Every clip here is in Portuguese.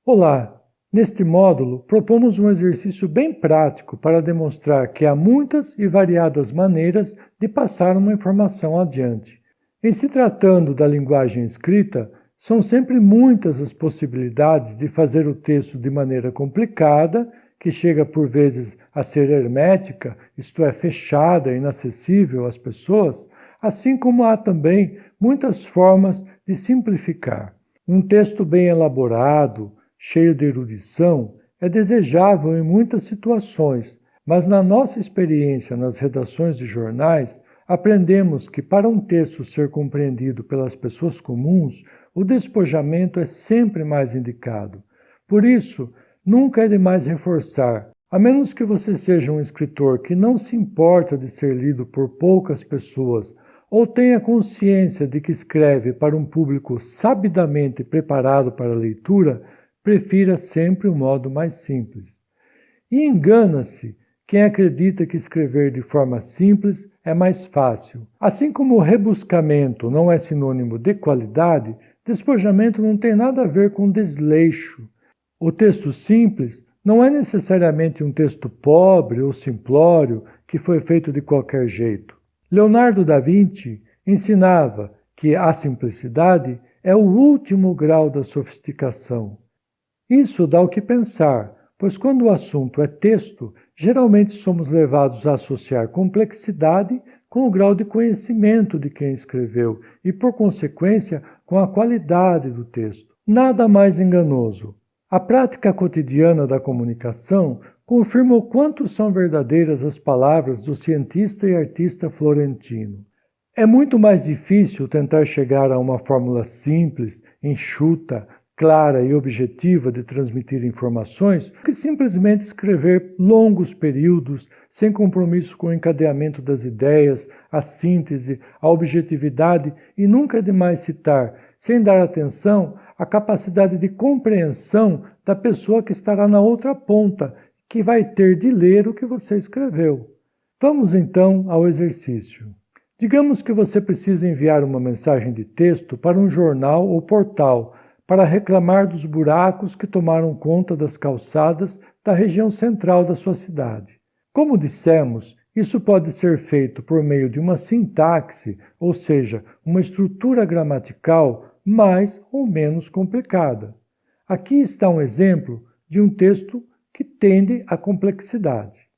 Olá! Neste módulo, propomos um exercício bem prático para demonstrar que há muitas e variadas maneiras de passar uma informação adiante. Em se tratando da linguagem escrita, são sempre muitas as possibilidades de fazer o texto de maneira complicada, que chega por vezes a ser hermética, isto é, fechada, inacessível às pessoas, assim como há também muitas formas de simplificar. Um texto bem elaborado, cheio de erudição, é desejável em muitas situações, mas na nossa experiência nas redações de jornais, aprendemos que para um texto ser compreendido pelas pessoas comuns, o despojamento é sempre mais indicado. Por isso, nunca é demais reforçar, a menos que você seja um escritor que não se importa de ser lido por poucas pessoas ou tenha consciência de que escreve para um público sabidamente preparado para a leitura, prefira sempre o modo mais simples. E engana-se quem acredita que escrever de forma simples é mais fácil. Assim como o rebuscamento não é sinônimo de qualidade, despojamento não tem nada a ver com desleixo. O texto simples não é necessariamente um texto pobre ou simplório que foi feito de qualquer jeito. Leonardo da Vinci ensinava que a simplicidade é o último grau da sofisticação. Isso dá o que pensar, pois quando o assunto é texto, geralmente somos levados a associar complexidade com o grau de conhecimento de quem escreveu e, por consequência, com a qualidade do texto. Nada mais enganoso. A prática cotidiana da comunicação confirma o quanto são verdadeiras as palavras do cientista e artista florentino. É muito mais difícil tentar chegar a uma fórmula simples, enxuta, clara e objetiva de transmitir informações do que simplesmente escrever longos períodos, sem compromisso com o encadeamento das ideias, a síntese, a objetividade e nunca é demais citar, sem dar atenção, a capacidade de compreensão da pessoa que estará na outra ponta, que vai ter de ler o que você escreveu. Vamos então ao exercício. Digamos que você precisa enviar uma mensagem de texto para um jornal ou portal para reclamar dos buracos que tomaram conta das calçadas da região central da sua cidade. Como dissemos, isso pode ser feito por meio de uma sintaxe, ou seja, uma estrutura gramatical mais ou menos complicada. Aqui está um exemplo de um texto que tende à complexidade.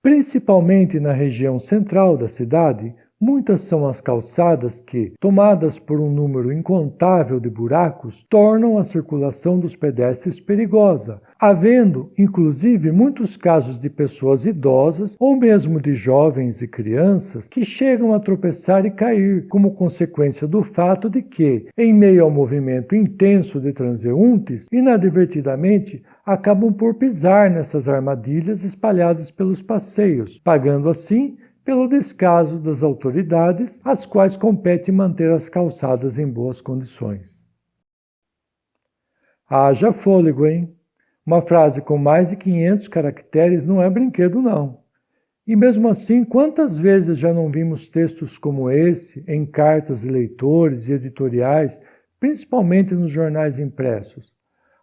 Principalmente na região central da cidade, muitas são as calçadas que, tomadas por um número incontável de buracos, tornam a circulação dos pedestres perigosa, havendo, inclusive, muitos casos de pessoas idosas ou mesmo de jovens e crianças que chegam a tropeçar e cair, como consequência do fato de que, em meio ao movimento intenso de transeuntes, inadvertidamente, acabam por pisar nessas armadilhas espalhadas pelos passeios, pagando assim pelo descaso das autoridades, às quais compete manter as calçadas em boas condições. Haja fôlego, hein? Uma frase com mais de 500 caracteres não é brinquedo, não. E mesmo assim, quantas vezes já não vimos textos como esse em cartas de leitores e editoriais, principalmente nos jornais impressos?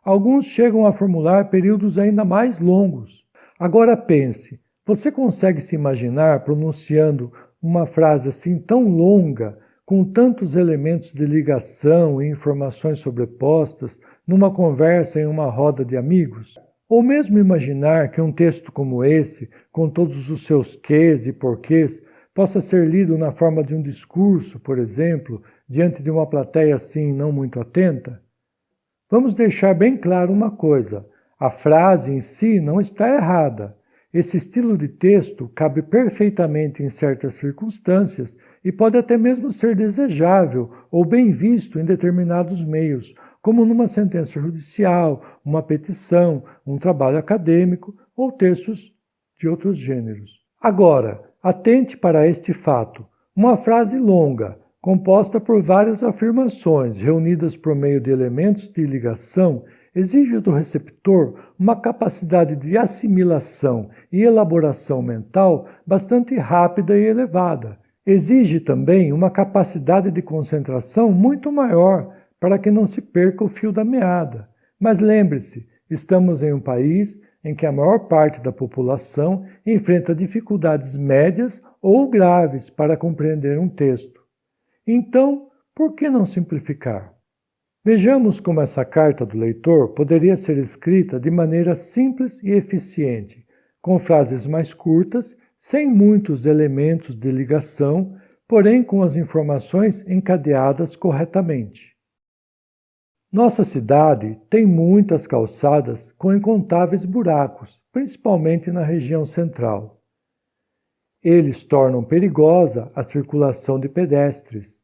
Alguns chegam a formular períodos ainda mais longos. Agora pense, você consegue se imaginar pronunciando uma frase assim tão longa, com tantos elementos de ligação e informações sobrepostas, numa conversa em uma roda de amigos? Ou mesmo imaginar que um texto como esse, com todos os seus quês e porquês, possa ser lido na forma de um discurso, por exemplo, diante de uma plateia assim não muito atenta? Vamos deixar bem claro uma coisa, a frase em si não está errada. Esse estilo de texto cabe perfeitamente em certas circunstâncias e pode até mesmo ser desejável ou bem visto em determinados meios, como numa sentença judicial, uma petição, um trabalho acadêmico ou textos de outros gêneros. Agora, atente para este fato. Uma frase longa, composta por várias afirmações reunidas por meio de elementos de ligação, exige do receptor uma capacidade de assimilação e elaboração mental bastante rápida e elevada. Exige também uma capacidade de concentração muito maior para que não se perca o fio da meada. Mas lembre-se, estamos em um país em que a maior parte da população enfrenta dificuldades médias ou graves para compreender um texto. Então, por que não simplificar? Vejamos como essa carta do leitor poderia ser escrita de maneira simples e eficiente, com frases mais curtas, sem muitos elementos de ligação, porém com as informações encadeadas corretamente. Nossa cidade tem muitas calçadas com incontáveis buracos, principalmente na região central. Eles tornam perigosa a circulação de pedestres.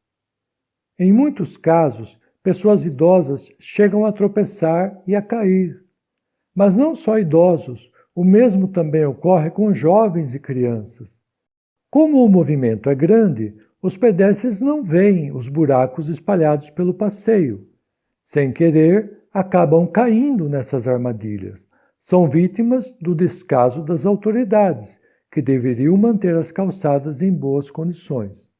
Em muitos casos, pessoas idosas chegam a tropeçar e a cair. Mas não só idosos, o mesmo também ocorre com jovens e crianças. Como o movimento é grande, os pedestres não veem os buracos espalhados pelo passeio. Sem querer, acabam caindo nessas armadilhas. São vítimas do descaso das autoridades, que deveriam manter as calçadas em boas condições.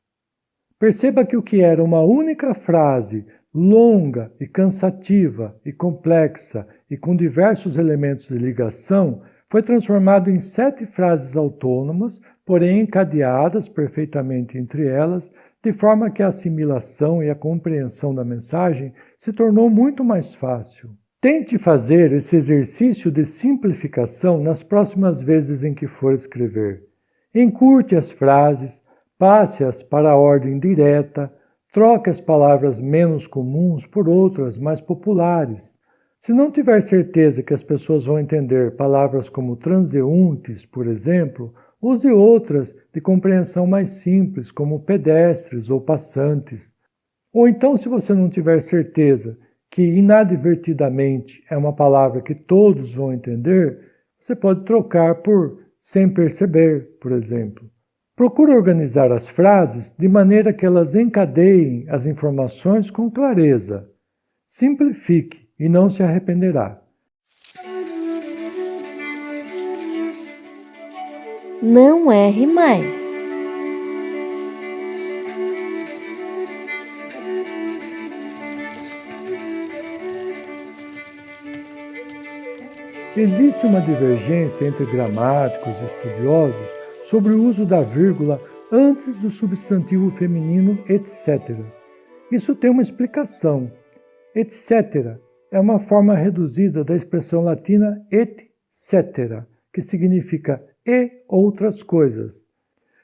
Perceba que o que era uma única frase, longa e cansativa e complexa e com diversos elementos de ligação, foi transformado em 7 frases autônomas, porém encadeadas perfeitamente entre elas, de forma que a assimilação e a compreensão da mensagem se tornou muito mais fácil. Tente fazer esse exercício de simplificação nas próximas vezes em que for escrever. Encurte as frases, passe-as para a ordem direta, troque as palavras menos comuns por outras mais populares. Se não tiver certeza que as pessoas vão entender palavras como transeuntes, por exemplo, use outras de compreensão mais simples, como pedestres ou passantes. Ou então, se você não tiver certeza que inadvertidamente é uma palavra que todos vão entender, você pode trocar por sem perceber, por exemplo. Procure organizar as frases de maneira que elas encadeiem as informações com clareza. Simplifique e não se arrependerá. Não erre mais. Existe uma divergência entre gramáticos e estudiosos sobre o uso da vírgula antes do substantivo feminino etc. Isso tem uma explicação. Etc. é uma forma reduzida da expressão latina et cetera, que significa e outras coisas.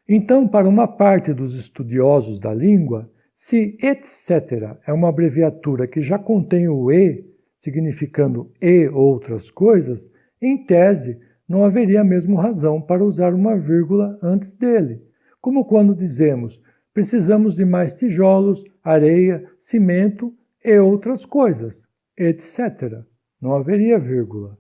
Então, para uma parte dos estudiosos da língua, se etc. é uma abreviatura que já contém o e, significando e outras coisas, em tese, não haveria mesmo razão para usar uma vírgula antes dele, como quando dizemos precisamos de mais tijolos, areia, cimento e outras coisas, etc. Não haveria vírgula.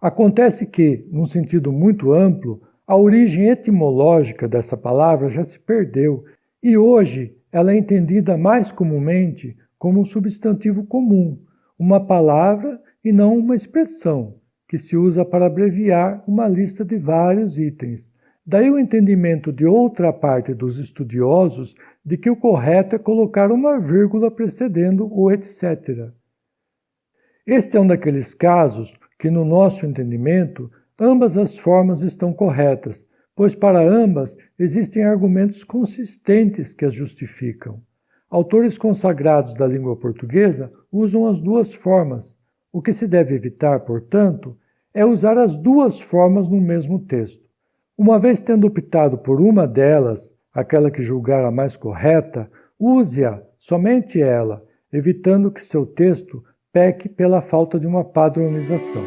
Acontece que, num sentido muito amplo, a origem etimológica dessa palavra já se perdeu e hoje ela é entendida mais comumente como um substantivo comum, uma palavra e não uma expressão, que se usa para abreviar uma lista de vários itens. Daí o entendimento de outra parte dos estudiosos de que o correto é colocar uma vírgula precedendo o etc. Este é um daqueles casos que, no nosso entendimento, ambas as formas estão corretas, pois para ambas existem argumentos consistentes que as justificam. Autores consagrados da língua portuguesa usam as duas formas. O que se deve evitar, portanto, é usar as duas formas no mesmo texto. Uma vez tendo optado por uma delas, aquela que julgar a mais correta, use-a, somente ela, evitando que seu texto peque pela falta de uma padronização.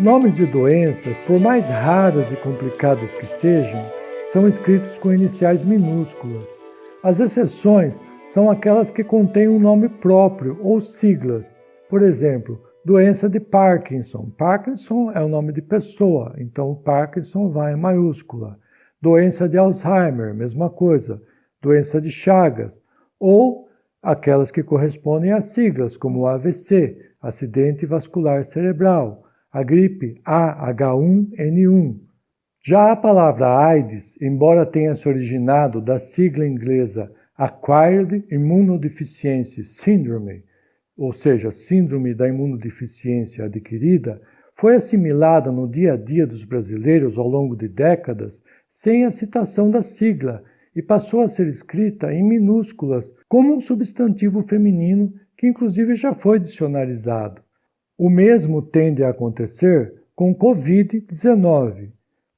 Nomes de doenças, por mais raras e complicadas que sejam, são escritos com iniciais minúsculas. As exceções são aquelas que contêm um nome próprio ou siglas. Por exemplo, doença de Parkinson. Parkinson é o nome de pessoa, então o Parkinson vai em maiúscula. Doença de Alzheimer, mesma coisa. Doença de Chagas. Ou aquelas que correspondem a siglas, como o AVC, acidente vascular cerebral. A gripe AH1N1, Já a palavra AIDS, embora tenha se originado da sigla inglesa Acquired Immunodeficiency Syndrome, ou seja, Síndrome da Imunodeficiência Adquirida, foi assimilada no dia a dia dos brasileiros ao longo de décadas sem a citação da sigla e passou a ser escrita em minúsculas como um substantivo feminino que inclusive já foi dicionarizado. O mesmo tende a acontecer com Covid-19.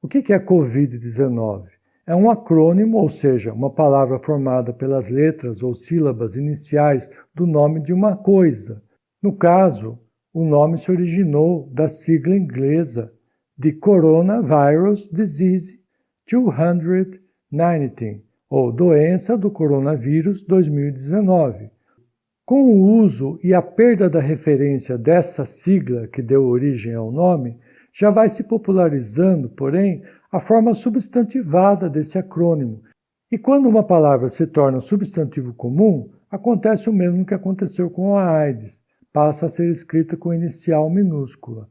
O que é Covid-19? É um acrônimo, ou seja, uma palavra formada pelas letras ou sílabas iniciais do nome de uma coisa. No caso, o nome se originou da sigla inglesa de Coronavirus Disease 2019, ou Doença do Coronavírus 2019. Com o uso e a perda da referência dessa sigla que deu origem ao nome, já vai se popularizando, porém, a forma substantivada desse acrônimo. E quando uma palavra se torna substantivo comum, acontece o mesmo que aconteceu com a AIDS, passa a ser escrita com inicial minúscula.